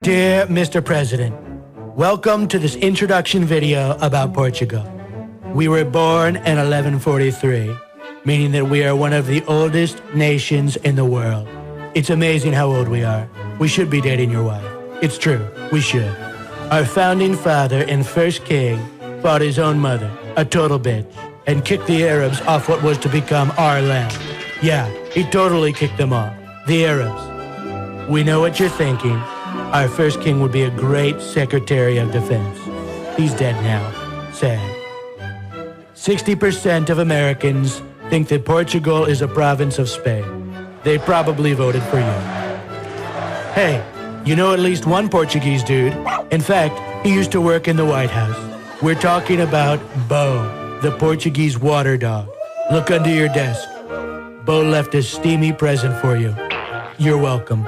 Dear Mr. President, welcome to this introduction video about Portugal. We were born in 1143, meaning that we are one of the oldest nations in the world. It's amazing how old we are. We should be dating your wife. It's true, we should. Our founding father and first king fought his own mother, a total bitch, and kicked the Arabs off what was to become our land. Yeah, he totally kicked them off. The Arabs. We know what you're thinking. Our first king would be a great Secretary of Defense. He's dead now. Sad. 60% of Americans think that Portugal is a province of Spain. They probably voted for you. Hey, you know at least one Portuguese dude. In fact, he used to work in the White House. We're talking about Bo, the Portuguese water dog. Look under your desk. Bo left a steamy present for you. You're welcome.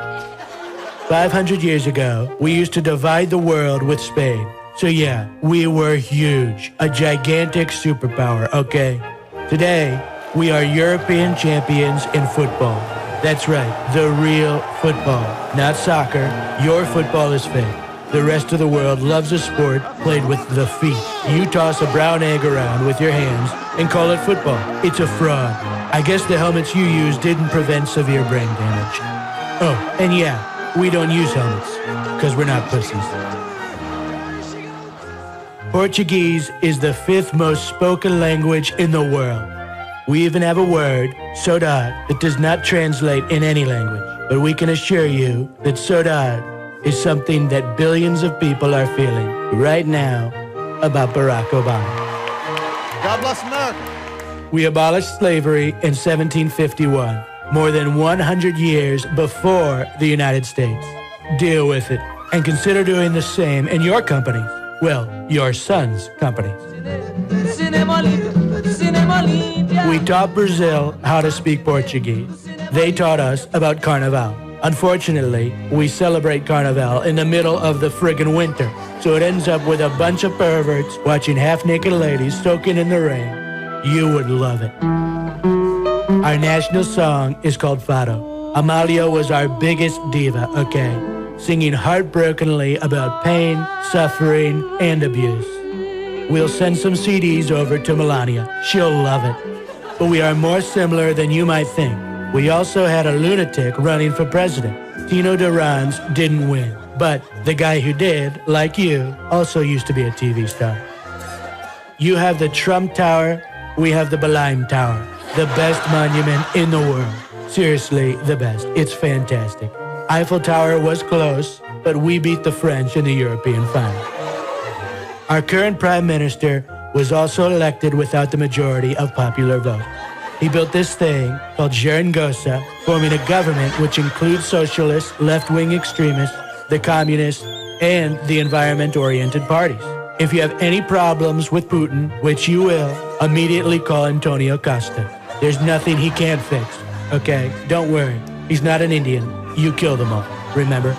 500 years ago, we used to divide the world with Spain. So yeah, we were huge, a gigantic superpower, okay? Today, we are European champions in football. That's right, the real football, not soccer. Your football is fake. The rest of the world loves a sport played with the feet. You toss a brown egg around with your hands and call it football. It's a fraud. I guess the helmets you use didn't prevent severe brain damage. Oh, and yeah, we don't use helmets, because we're not pussies. Portuguese is the 5th most spoken language in the world. We even have a word, saudade, that does not translate in any language. But we can assure you that saudade is something that billions of people are feeling right now about Barack Obama. God bless America. We abolished slavery in 1751. More than 100 years before the United States. Deal with it, and consider doing the same in your companies. Well, your son's companies. We taught Brazil how to speak Portuguese. They taught us about Carnaval. Unfortunately, we celebrate Carnaval in the middle of the friggin' winter, so it ends up with a bunch of perverts watching half-naked ladies soaking in the rain. You would love it. Our national song is called Fado. Amalia was our biggest diva, okay? Singing heartbrokenly about pain, suffering, and abuse. We'll send some CDs over to Melania. She'll love it. But we are more similar than you might think. We also had a lunatic running for president. Tino Durans didn't win. But the guy who did, like you, also used to be a TV star. You have the Trump Tower, we have the Belém Tower. The best monument in the world. Seriously, the best. It's fantastic. Eiffel Tower was close, but we beat the French in the European final. Our current Prime Minister was also elected without the majority of popular vote. He built this thing called Geringonça, forming a government which includes socialists, left-wing extremists, the communists, and the environment-oriented parties. If you have any problems with Putin, which you will, immediately call Antonio Costa. There's nothing he can't fix, okay? Don't worry. He's not an Indian. You killed them all, remember?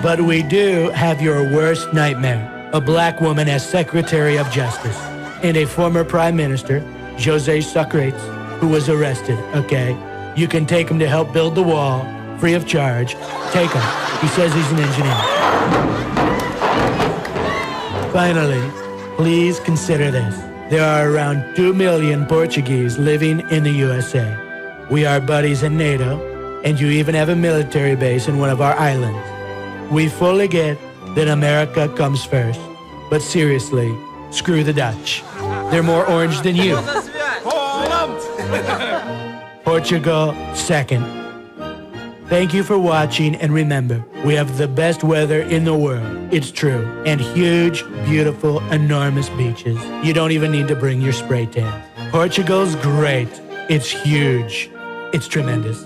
But we do have your worst nightmare. A black woman as Secretary of Justice. And a former Prime Minister, José Socrates, who was arrested, okay? You can take him to help build the wall, free of charge. Take him. He says he's an engineer. Finally, please consider this. There are around 2 million Portuguese living in the USA. We are buddies in NATO, and you even have a military base in one of our islands. We fully get that America comes first, but seriously, screw the Dutch. They're more orange than you. Portugal Second. Thank you for watching, and remember, we have the best weather in the world. It's true. And huge, beautiful, enormous beaches. You don't even need to bring your spray tan. Portugal's great. It's huge. It's tremendous.